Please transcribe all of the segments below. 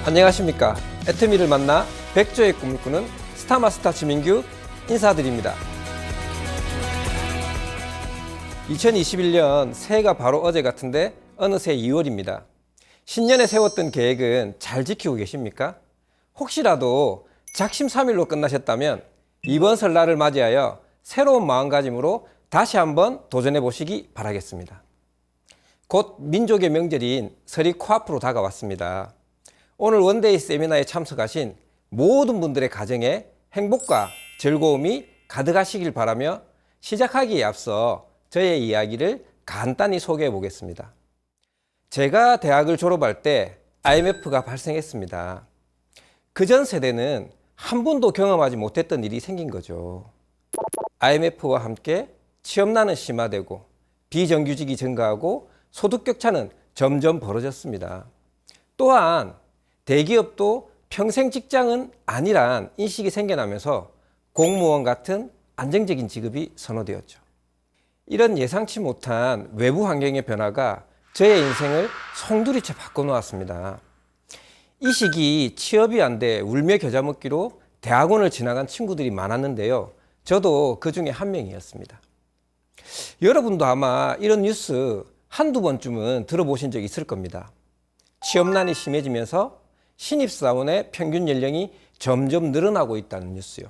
안녕하십니까. 애터미를 만나 백조의 꿈을 꾸는 스타마스터 주민규 인사드립니다. 2021년 새해가 바로 어제 같은데 어느새 2월입니다. 신년에 세웠던 계획은 잘 지키고 계십니까? 혹시라도 작심삼일로 끝나셨다면 이번 설날을 맞이하여 새로운 마음가짐으로 다시 한번 도전해 보시기 바라겠습니다. 곧 민족의 명절인 설이 코앞으로 다가왔습니다. 오늘 원데이 세미나에 참석하신 모든 분들의 가정에 행복과 즐거움이 가득하시길 바라며 시작하기에 앞서 저의 이야기를 간단히 소개해 보겠습니다. 제가 대학을 졸업할 때 IMF가 발생했습니다. 그전 세대는 한 번도 경험하지 못했던 일이 생긴 거죠. IMF와 함께 취업난은 심화되고 비정규직이 증가하고 소득 격차는 점점 벌어졌습니다. 또한 대기업도 평생 직장은 아니란 인식이 생겨나면서 공무원 같은 안정적인 직업이 선호되었죠. 이런 예상치 못한 외부 환경의 변화가 저의 인생을 송두리째 바꿔놓았습니다. 이 시기 취업이 안 돼 울며 겨자 먹기로 대학원을 지나간 친구들이 많았는데요. 저도 그 중에 한 명이었습니다. 여러분도 아마 이런 뉴스 한두 번쯤은 들어보신 적 있을 겁니다. 취업난이 심해지면서 신입사원의 평균 연령이 점점 늘어나고 있다는 뉴스요.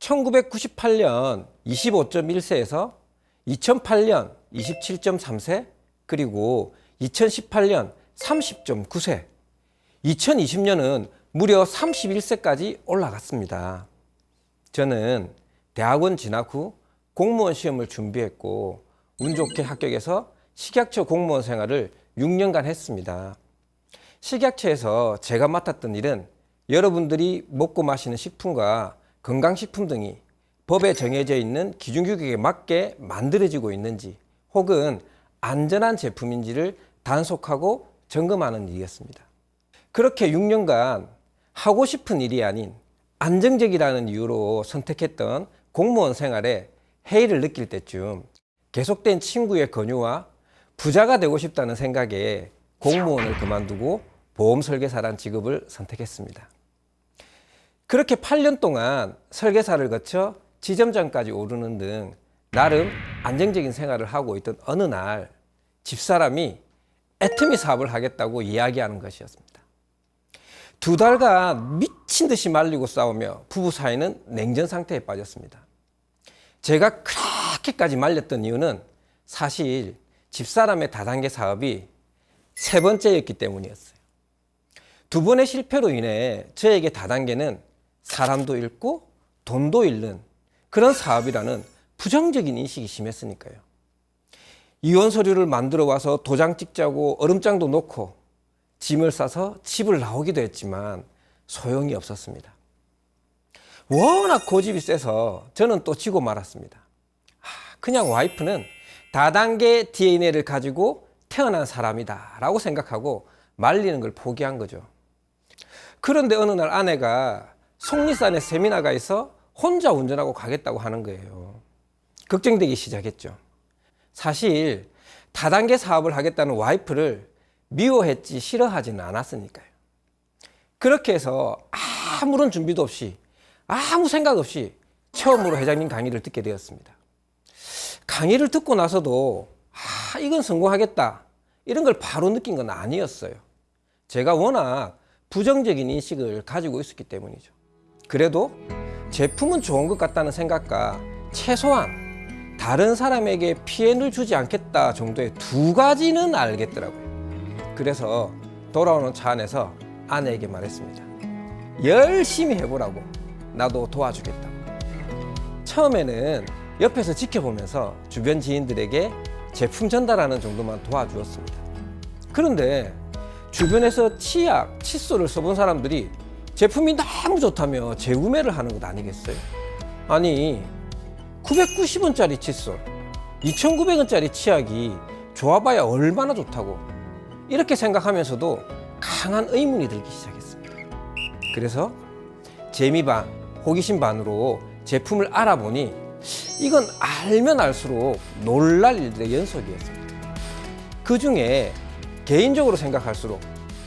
1998년 25.1세에서 2008년 27.3세, 그리고 2018년 30.9세, 2020년은 무려 31세까지 올라갔습니다. 저는 대학원 진학 후 공무원 시험을 준비했고 운 좋게 합격해서 식약처 공무원 생활을 6년간 했습니다. 식약처에서 제가 맡았던 일은 여러분들이 먹고 마시는 식품과 건강식품 등이 법에 정해져 있는 기준 규격에 맞게 만들어지고 있는지 혹은 안전한 제품인지를 단속하고 점검하는 일이었습니다. 그렇게 6년간 하고 싶은 일이 아닌 안정적이라는 이유로 선택했던 공무원 생활에 해이를 느낄 때쯤 계속된 친구의 권유와 부자가 되고 싶다는 생각에 공무원을 그만두고 보험 설계사란 직업을 선택했습니다. 그렇게 8년 동안 설계사를 거쳐 지점장까지 오르는 등 나름 안정적인 생활을 하고 있던 어느 날 집사람이 애터미 사업을 하겠다고 이야기하는 것이었습니다. 2달간 미친 듯이 말리고 싸우며 부부 사이는 냉전 상태에 빠졌습니다. 제가 그렇게까지 말렸던 이유는 사실 집사람의 다단계 사업이 3번째였기 때문이었어요. 2번의 실패로 인해 저에게 다단계는 사람도 잃고 돈도 잃는 그런 사업이라는 부정적인 인식이 심했으니까요. 이혼 서류를 만들어 와서 도장 찍자고 얼음장도 놓고 짐을 싸서 집을 나오기도 했지만 소용이 없었습니다. 워낙 고집이 세서 저는 또 지고 말았습니다. 그냥 와이프는 다단계 DNA를 가지고 태어난 사람이다 라고 생각하고 말리는 걸 포기한 거죠. 그런데 어느 날 아내가 속리산에 세미나가 있어 혼자 운전하고 가겠다고 하는 거예요. 걱정되기 시작했죠. 사실 다단계 사업을 하겠다는 와이프를 미워했지 싫어하지는 않았으니까요. 그렇게 해서 아무런 준비도 없이 아무 생각 없이 처음으로 회장님 강의를 듣게 되었습니다. 강의를 듣고 나서도 이건 성공하겠다 이런 걸 바로 느낀 건 아니었어요. 제가 워낙 부정적인 인식을 가지고 있었기 때문이죠. 그래도 제품은 좋은 것 같다는 생각과 최소한 다른 사람에게 피해를 주지 않겠다 정도의 2가지는 알겠더라고요. 그래서 돌아오는 차 안에서 아내에게 말했습니다. 열심히 해보라고. 나도 도와주겠다고. 처음에는 옆에서 지켜보면서 주변 지인들에게 제품 전달하는 정도만 도와주었습니다. 그런데 주변에서 치약, 칫솔을 써본 사람들이 제품이 너무 좋다며 재구매를 하는 것 아니겠어요? 아니 990원짜리 칫솔, 2,900원짜리 치약이 좋아봐야 얼마나 좋다고 이렇게 생각하면서도 강한 의문이 들기 시작했습니다. 그래서 재미 반, 호기심 반으로 제품을 알아보니 이건 알면 알수록 놀랄 일들의 연속이었습니다. 그 중에 개인적으로 생각할수록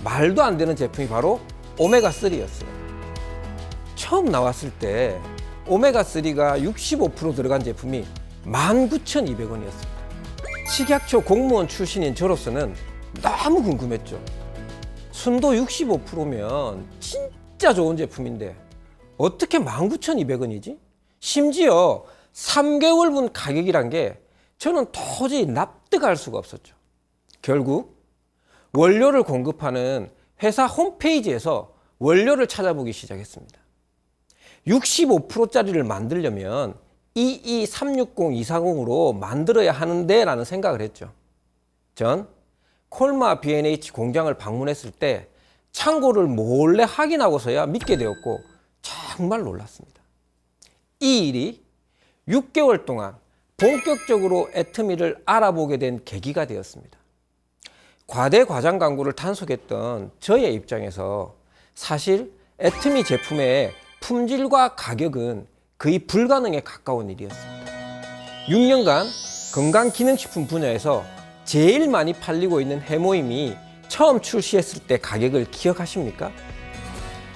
말도 안 되는 제품이 바로 오메가3였어요. 처음 나왔을 때 오메가3가 65% 들어간 제품이 19,200원이었습니다. 식약처 공무원 출신인 저로서는 너무 궁금했죠. 순도 65%면 진짜 좋은 제품인데 어떻게 19,200원이지? 심지어 3개월분 가격이란 게 저는 도저히 납득할 수가 없었죠. 결국 원료를 공급하는 회사 홈페이지에서 원료를 찾아보기 시작했습니다. 65%짜리를 만들려면 22360-240으로 만들어야 하는데 라는 생각을 했죠. 전 콜마 B&H 공장을 방문했을 때 창고를 몰래 확인하고서야 믿게 되었고 정말 놀랐습니다. 이 일이 6개월 동안 본격적으로 애터미를 알아보게 된 계기가 되었습니다. 과대 과장 광고를 단속했던 저의 입장에서 사실 애터미 제품의 품질과 가격은 거의 불가능에 가까운 일이었습니다. 6년간 건강기능식품 분야에서 제일 많이 팔리고 있는 해모임이 처음 출시했을 때 가격을 기억하십니까?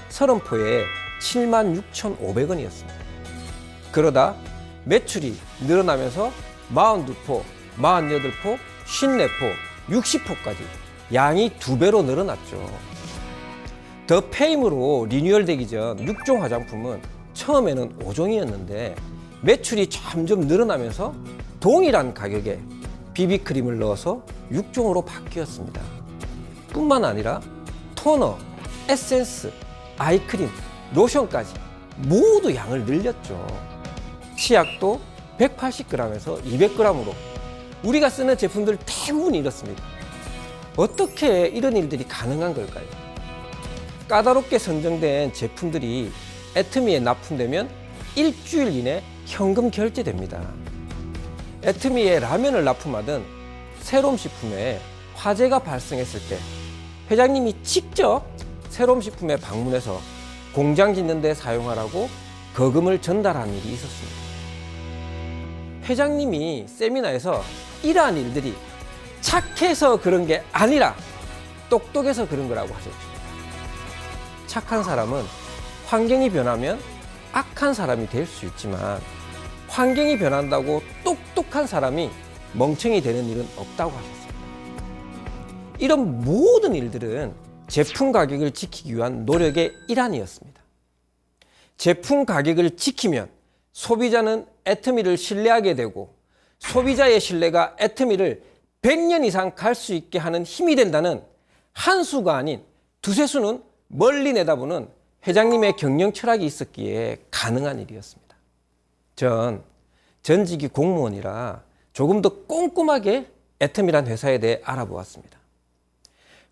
30포에 76,500원이었습니다. 그러다 매출이 늘어나면서 42포, 48포, 54포, 60포까지 양이 2배로 늘어났죠. 더 페임으로 리뉴얼되기 전 6종 화장품은 처음에는 5종이었는데 매출이 점점 늘어나면서 동일한 가격에 비비크림을 넣어서 6종으로 바뀌었습니다. 뿐만 아니라 토너, 에센스, 아이크림, 로션까지 모두 양을 늘렸죠. 치약도 180g에서 200g으로 우리가 쓰는 제품들 대부분이 이렇습니다. 어떻게 이런 일들이 가능한 걸까요? 까다롭게 선정된 제품들이 애터미에 납품되면 일주일 이내 현금 결제됩니다. 애터미에 라면을 납품하던 새롬식품에 화재가 발생했을 때 회장님이 직접 새롬식품에 방문해서 공장 짓는 데 사용하라고 거금을 전달한 일이 있었습니다. 회장님이 세미나에서 이러한 일들이 착해서 그런 게 아니라 똑똑해서 그런 거라고 하셨죠. 착한 사람은 환경이 변하면 악한 사람이 될 수 있지만 환경이 변한다고 똑똑한 사람이 멍청이 되는 일은 없다고 하셨습니다. 이런 모든 일들은 제품 가격을 지키기 위한 노력의 일환이었습니다. 제품 가격을 지키면 소비자는 애터미를 신뢰하게 되고 소비자의 신뢰가 애터미를 100년 이상 갈 수 있게 하는 힘이 된다는 한 수가 아닌 두세 수는 멀리 내다보는 회장님의 경영 철학이 있었기에 가능한 일이었습니다. 전 전직이 공무원이라 조금 더 꼼꼼하게 애터미란 회사에 대해 알아보았습니다.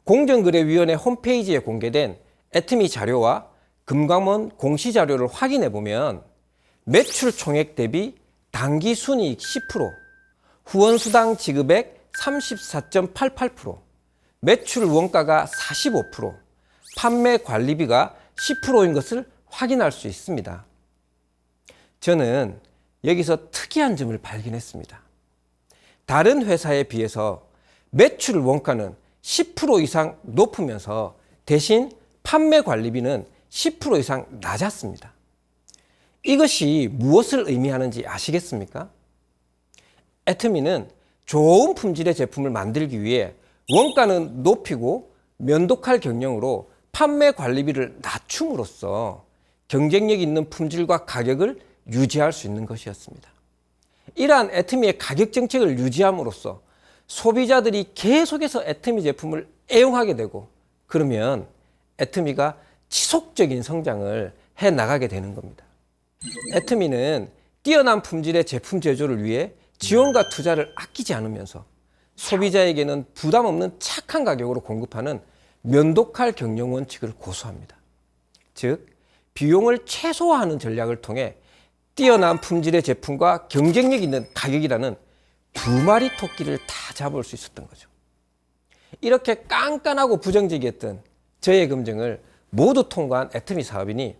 공정거래위원회 홈페이지에 공개된 애터미 자료와 금감원 공시자료를 확인해 보면 매출 총액 대비 당기순이익 10%, 후원수당 지급액 34.88%, 매출 원가가 45%, 판매 관리비가 10%인 것을 확인할 수 있습니다. 저는 여기서 특이한 점을 발견했습니다. 다른 회사에 비해서 매출 원가는 10% 이상 높으면서 대신 판매 관리비는 10% 이상 낮았습니다. 이것이 무엇을 의미하는지 아시겠습니까? 애터미는 좋은 품질의 제품을 만들기 위해 원가는 높이고 면독할 경영으로 판매 관리비를 낮춤으로써 경쟁력 있는 품질과 가격을 유지할 수 있는 것이었습니다. 이러한 애터미의 가격 정책을 유지함으로써 소비자들이 계속해서 애터미 제품을 애용하게 되고 그러면 애터미가 지속적인 성장을 해 나가게 되는 겁니다. 애터미는 뛰어난 품질의 제품 제조를 위해 지원과 투자를 아끼지 않으면서 소비자에게는 부담 없는 착한 가격으로 공급하는 면독할 경영 원칙을 고수합니다. 즉, 비용을 최소화하는 전략을 통해 뛰어난 품질의 제품과 경쟁력 있는 가격이라는 두 마리 토끼를 다 잡을 수 있었던 거죠. 이렇게 깐깐하고 부정적이었던 저의 검증을 모두 통과한 애터미 사업이니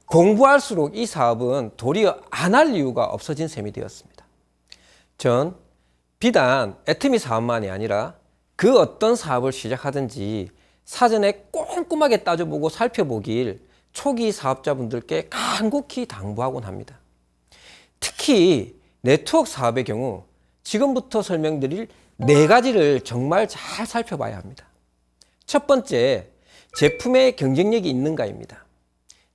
공부할수록 이 사업은 도리어 안 할 이유가 없어진 셈이 되었습니다. 전 비단 애터미 사업만이 아니라 그 어떤 사업을 시작하든지 사전에 꼼꼼하게 따져보고 살펴보길 초기 사업자분들께 간곡히 당부하곤 합니다. 특히 네트워크 사업의 경우 지금부터 설명드릴 4가지를 정말 잘 살펴봐야 합니다. 첫 번째, 제품의 경쟁력이 있는가입니다.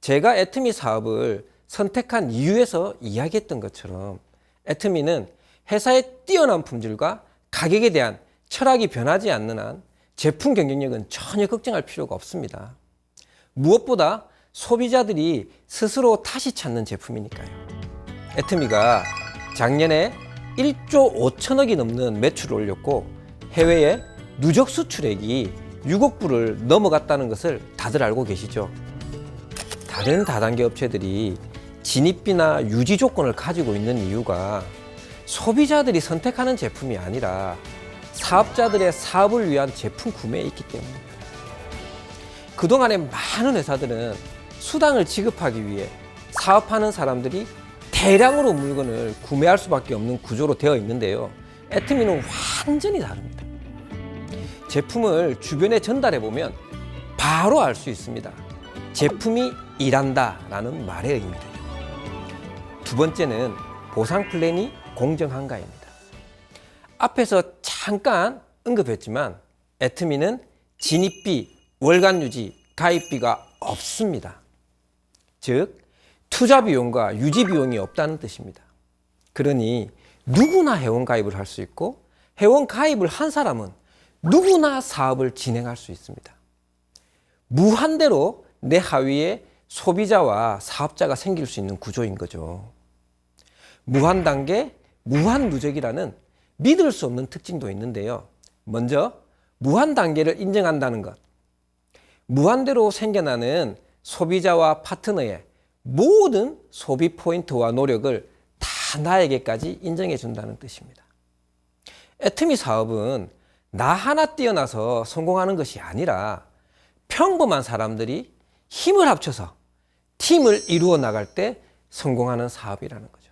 제가 애트미 사업을 선택한 이유에서 이야기했던 것처럼 애트미는 회사의 뛰어난 품질과 가격에 대한 철학이 변하지 않는 한 제품 경쟁력은 전혀 걱정할 필요가 없습니다. 무엇보다 소비자들이 스스로 다시 찾는 제품이니까요. 애트미가 작년에 1조 5천억이 넘는 매출을 올렸고 해외에 누적 수출액이 6억 불을 넘어갔다는 것을 다들 알고 계시죠? 다른 다단계 업체들이 진입비나 유지 조건을 가지고 있는 이유가 소비자들이 선택하는 제품이 아니라 사업자들의 사업을 위한 제품 구매에 있기 때문입니다. 그동안에 많은 회사들은 수당을 지급하기 위해 사업하는 사람들이 대량으로 물건을 구매할 수밖에 없는 구조로 되어 있는데요. 애트미는 완전히 다릅니다. 제품을 주변에 전달해 보면 바로 알 수 있습니다. 제품이 일한다라는 말의 의미다. 두 번째는 보상 플랜이 공정한가입니다. 앞에서 잠깐 언급했지만 애트미는 진입비, 월간 유지, 가입비가 없습니다. 즉 투자 비용과 유지 비용이 없다는 뜻입니다. 그러니 누구나 회원 가입을 할 수 있고 회원 가입을 한 사람은 누구나 사업을 진행할 수 있습니다. 무한대로 내 하위에 소비자와 사업자가 생길 수 있는 구조인 거죠. 무한 단계, 무한 누적이라는 믿을 수 없는 특징도 있는데요. 먼저 무한 단계를 인정한다는 것. 무한대로 생겨나는 소비자와 파트너의 모든 소비 포인트와 노력을 다 나에게까지 인정해 준다는 뜻입니다. 애트미 사업은 나 하나 뛰어나서 성공하는 것이 아니라 평범한 사람들이 힘을 합쳐서 팀을 이루어 나갈 때 성공하는 사업이라는 거죠.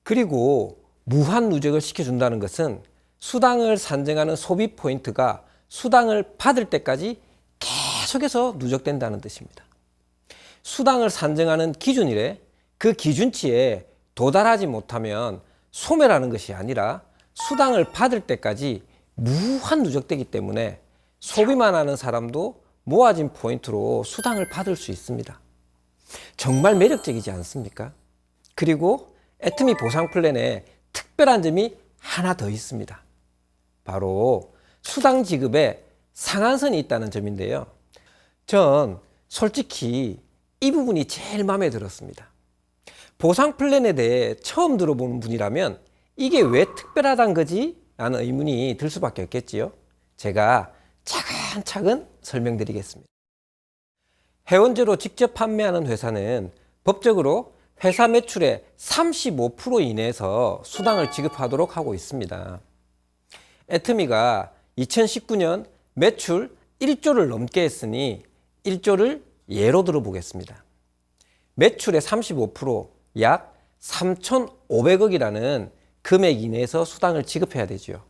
그리고 무한 누적을 시켜준다는 것은 수당을 산정하는 소비 포인트가 수당을 받을 때까지 계속해서 누적된다는 뜻입니다. 수당을 산정하는 기준이래 그 기준치에 도달하지 못하면 소멸하는 것이 아니라 수당을 받을 때까지 무한 누적되기 때문에 소비만 하는 사람도 모아진 포인트로 수당을 받을 수 있습니다. 정말 매력적이지 않습니까? 그리고 애트미 보상 플랜에 특별한 점이 하나 더 있습니다. 바로 수당 지급에 상한선이 있다는 점인데요. 전 솔직히 이 부분이 제일 마음에 들었습니다. 보상 플랜에 대해 처음 들어보는 분이라면 이게 왜 특별하단 거지? 라는 의문이 들 수밖에 없겠지요. 제가 차근차근 설명드리겠습니다. 회원제로 직접 판매하는 회사는 법적으로 회사 매출의 35% 이내에서 수당을 지급하도록 하고 있습니다. 애트미가 2019년 매출 1조를 넘게 했으니 1조를 예로 들어보겠습니다. 매출의 35%, 약 3,500억이라는 금액 이내에서 수당을 지급해야 되죠.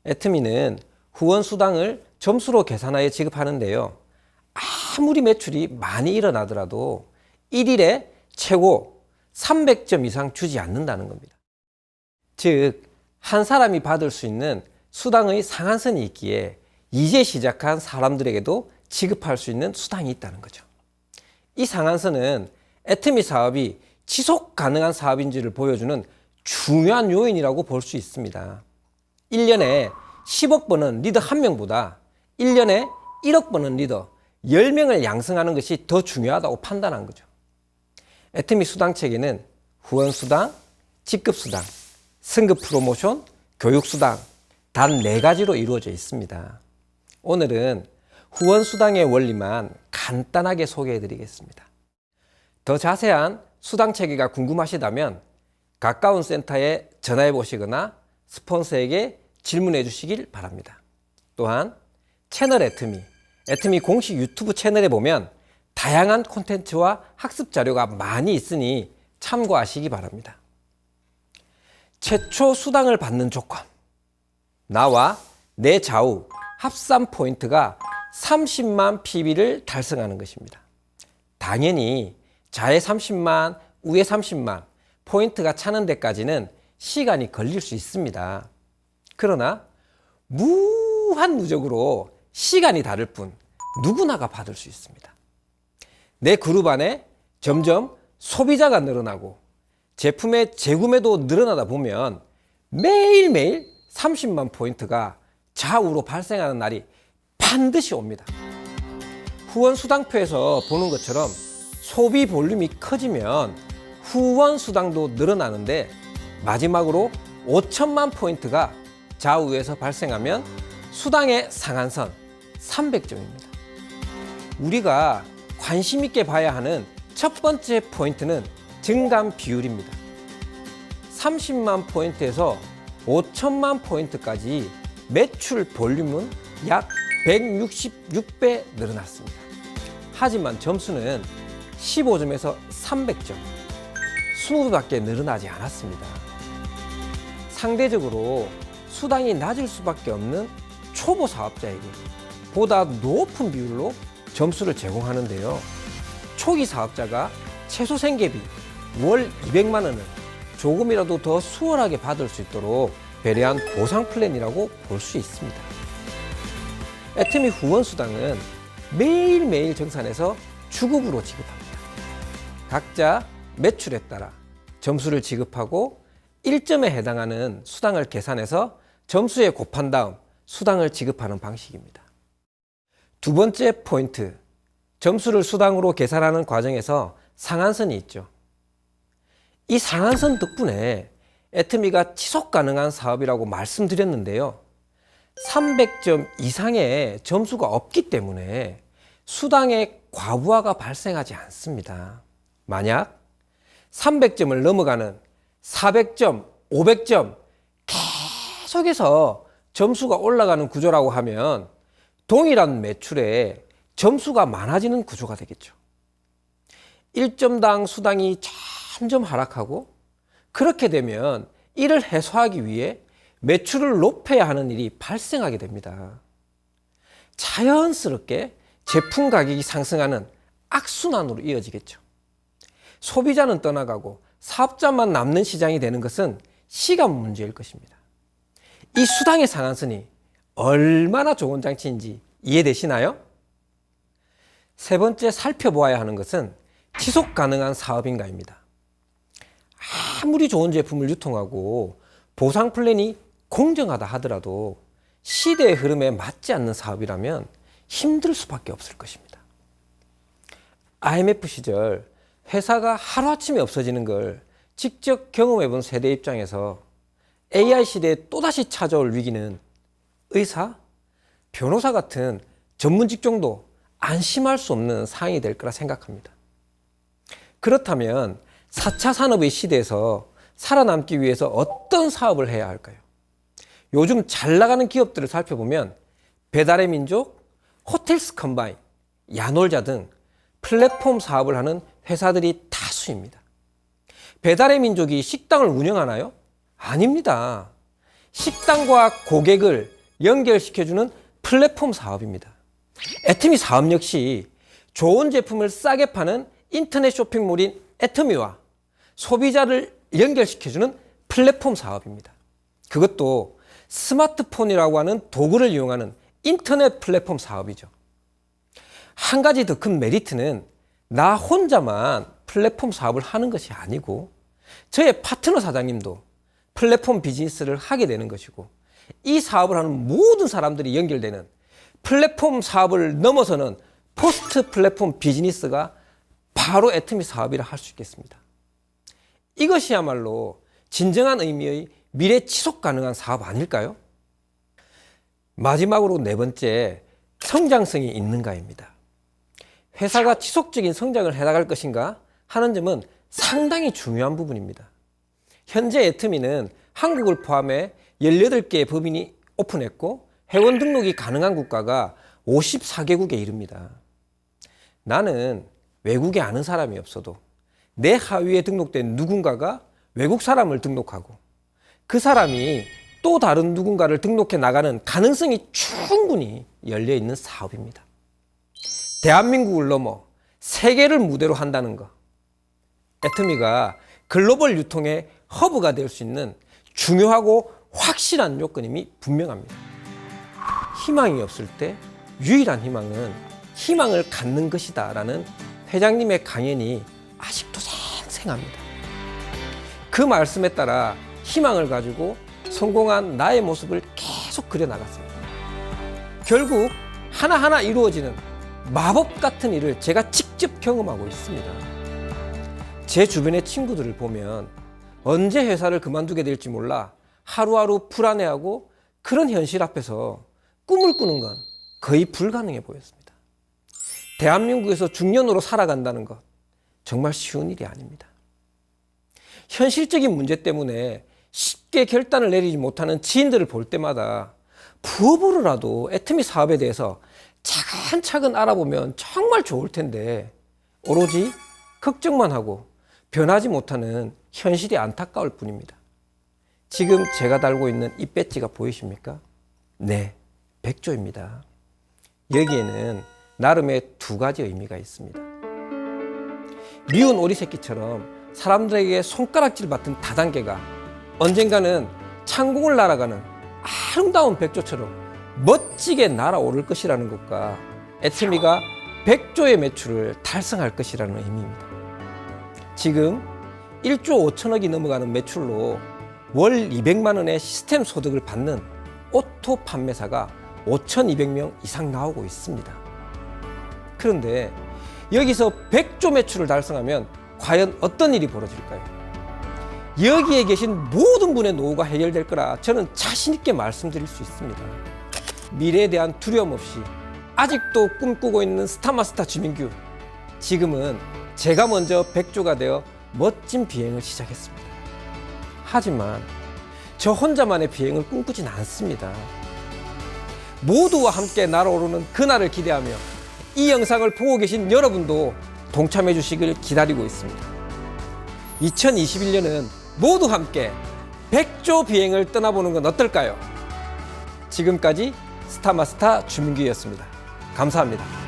애트미는 후원 수당을 점수로 계산하여 지급하는데요. 아무리 매출이 많이 일어나더라도 1일에 최고 300점 이상 주지 않는다는 겁니다. 즉, 한 사람이 받을 수 있는 수당의 상한선이 있기에 이제 시작한 사람들에게도 지급할 수 있는 수당이 있다는 거죠. 이 상한선은 애트미 사업이 지속 가능한 사업인지를 보여주는 중요한 요인이라고 볼 수 있습니다. 1년에 10억 버는 리더 1명보다 1년에 1억 버는 리더 10명을 양성하는 것이 더 중요하다고 판단한 거죠. 애트미 수당 체계는 후원 수당, 직급 수당, 승급 프로모션, 교육 수당 단 4가지로 이루어져 있습니다. 오늘은 후원 수당의 원리만 간단하게 소개해 드리겠습니다. 더 자세한 수당 체계가 궁금하시다면 가까운 센터에 전화해 보시거나 스폰서에게 질문해 주시길 바랍니다. 또한 채널 애트미 공식 유튜브 채널에 보면 다양한 콘텐츠와 학습 자료가 많이 있으니 참고하시기 바랍니다. 최초 수당을 받는 조건. 나와 내 좌우 합산 포인트가 30만 PB를 달성하는 것입니다. 당연히 좌에 30만, 우에 30만 포인트가 차는 데까지는 시간이 걸릴 수 있습니다. 그러나 무한 누적으로 시간이 다를 뿐 누구나가 받을 수 있습니다. 내 그룹 안에 점점 소비자가 늘어나고 제품의 재구매도 늘어나다 보면 매일매일 30만 포인트가 좌우로 발생하는 날이 반드시 옵니다. 후원 수당표에서 보는 것처럼 소비 볼륨이 커지면 후원 수당도 늘어나는데 마지막으로 5천만 포인트가 좌우에서 발생하면 수당의 상한선 300점입니다. 우리가 관심 있게 봐야 하는 첫 번째 포인트는 증감 비율입니다. 30만 포인트에서 5천만 포인트까지 매출 볼륨은 약 166배 늘어났습니다. 하지만 점수는 15점에서 300점, 20배밖에 늘어나지 않았습니다. 상대적으로 수당이 낮을 수밖에 없는 초보 사업자에게 보다 높은 비율로 점수를 제공하는데요. 초기 사업자가 최소 생계비 월 200만 원을 조금이라도 더 수월하게 받을 수 있도록 배려한 보상 플랜이라고 볼 수 있습니다. 애터미 후원 수당은 매일매일 정산해서 주급으로 지급합니다. 각자 매출에 따라 점수를 지급하고 1점에 해당하는 수당을 계산해서 점수에 곱한 다음 수당을 지급하는 방식입니다. 두 번째 포인트, 점수를 수당으로 계산하는 과정에서 상한선이 있죠. 이 상한선 덕분에 애터미가 지속 가능한 사업이라고 말씀드렸는데요. 300점 이상의 점수가 없기 때문에 수당의 과부하가 발생하지 않습니다. 만약 300점을 넘어가는 400점, 500점 계속해서 점수가 올라가는 구조라고 하면 동일한 매출에 점수가 많아지는 구조가 되겠죠. 1점당 수당이 점점 하락하고 그렇게 되면 이를 해소하기 위해 매출을 높여야 하는 일이 발생하게 됩니다. 자연스럽게 제품 가격이 상승하는 악순환으로 이어지겠죠. 소비자는 떠나가고 사업자만 남는 시장이 되는 것은 시간 문제일 것입니다. 이 수당의 상한선이 얼마나 좋은 장치인지 이해되시나요? 세 번째 살펴보아야 하는 것은 지속 가능한 사업인가입니다. 아무리 좋은 제품을 유통하고 보상 플랜이 공정하다 하더라도 시대의 흐름에 맞지 않는 사업이라면 힘들 수밖에 없을 것입니다. IMF 시절 회사가 하루아침에 없어지는 걸 직접 경험해본 세대 입장에서 AI 시대에 또다시 찾아올 위기는 의사, 변호사 같은 전문 직종도 안심할 수 없는 상황이 될 거라 생각합니다. 그렇다면 4차 산업의 시대에서 살아남기 위해서 어떤 사업을 해야 할까요? 요즘 잘 나가는 기업들을 살펴보면 배달의 민족, 호텔스 컴바인, 야놀자 등 플랫폼 사업을 하는 회사들이 다수입니다. 배달의 민족이 식당을 운영하나요? 아닙니다. 식당과 고객을 연결시켜주는 플랫폼 사업입니다. 애터미 사업 역시 좋은 제품을 싸게 파는 인터넷 쇼핑몰인 애터미와 소비자를 연결시켜주는 플랫폼 사업입니다. 그것도 스마트폰이라고 하는 도구를 이용하는 인터넷 플랫폼 사업이죠. 한 가지 더 큰 메리트는 나 혼자만 플랫폼 사업을 하는 것이 아니고 저의 파트너 사장님도 플랫폼 비즈니스를 하게 되는 것이고 이 사업을 하는 모든 사람들이 연결되는 플랫폼 사업을 넘어서는 포스트 플랫폼 비즈니스가 바로 애터미 사업이라 할 수 있겠습니다. 이것이야말로 진정한 의미의 미래 지속 가능한 사업 아닐까요? 마지막으로 네 번째, 성장성이 있는가입니다. 회사가 지속적인 성장을 해나갈 것인가 하는 점은 상당히 중요한 부분입니다. 현재 애터미는 한국을 포함해 18개의 법인이 오픈했고 회원 등록이 가능한 국가가 54개국에 이릅니다. 나는 외국에 아는 사람이 없어도 내 하위에 등록된 누군가가 외국 사람을 등록하고 그 사람이 또 다른 누군가를 등록해 나가는 가능성이 충분히 열려 있는 사업입니다. 대한민국을 넘어 세계를 무대로 한다는 것. 애터미가 글로벌 유통의 허브가 될 수 있는 중요하고 확실한 요건임이 분명합니다. 희망이 없을 때 유일한 희망은 희망을 갖는 것이다 라는 회장님의 강연이 아직도 생생합니다. 그 말씀에 따라 희망을 가지고 성공한 나의 모습을 계속 그려나갔습니다. 결국 하나하나 이루어지는 마법 같은 일을 제가 직접 경험하고 있습니다. 제 주변의 친구들을 보면 언제 회사를 그만두게 될지 몰라 하루하루 불안해하고 그런 현실 앞에서 꿈을 꾸는 건 거의 불가능해 보였습니다. 대한민국에서 중년으로 살아간다는 것 정말 쉬운 일이 아닙니다. 현실적인 문제 때문에 쉽게 결단을 내리지 못하는 지인들을 볼 때마다 부업으로라도 애터미 사업에 대해서 차근차근 알아보면 정말 좋을 텐데 오로지 걱정만 하고 변하지 못하는 현실이 안타까울 뿐입니다. 지금 제가 달고 있는 이 배지가 보이십니까? 네, 백조입니다. 여기에는 나름의 두 가지 의미가 있습니다. 미운 오리 새끼처럼 사람들에게 손가락질 받은 다단계가 언젠가는 창공을 날아가는 아름다운 백조처럼 멋지게 날아오를 것이라는 것과 애터미가 백조의 매출을 달성할 것이라는 의미입니다. 지금 1조 5천억이 넘어가는 매출로 월 200만 원의 시스템 소득을 받는 오토 판매사가 5,200명 이상 나오고 있습니다. 그런데 여기서 100조 매출을 달성하면 과연 어떤 일이 벌어질까요? 여기에 계신 모든 분의 노후가 해결될 거라 저는 자신 있게 말씀드릴 수 있습니다. 미래에 대한 두려움 없이 아직도 꿈꾸고 있는 스타마스터 주민규, 지금은 제가 먼저 백조가 되어 멋진 비행을 시작했습니다. 하지만 저 혼자만의 비행을 꿈꾸진 않습니다. 모두와 함께 날아오르는 그날을 기대하며 이 영상을 보고 계신 여러분도 동참해 주시길 기다리고 있습니다. 2021년은 모두 함께 백조 비행을 떠나보는 건 어떨까요? 지금까지 스타마스터 주민규였습니다. 감사합니다.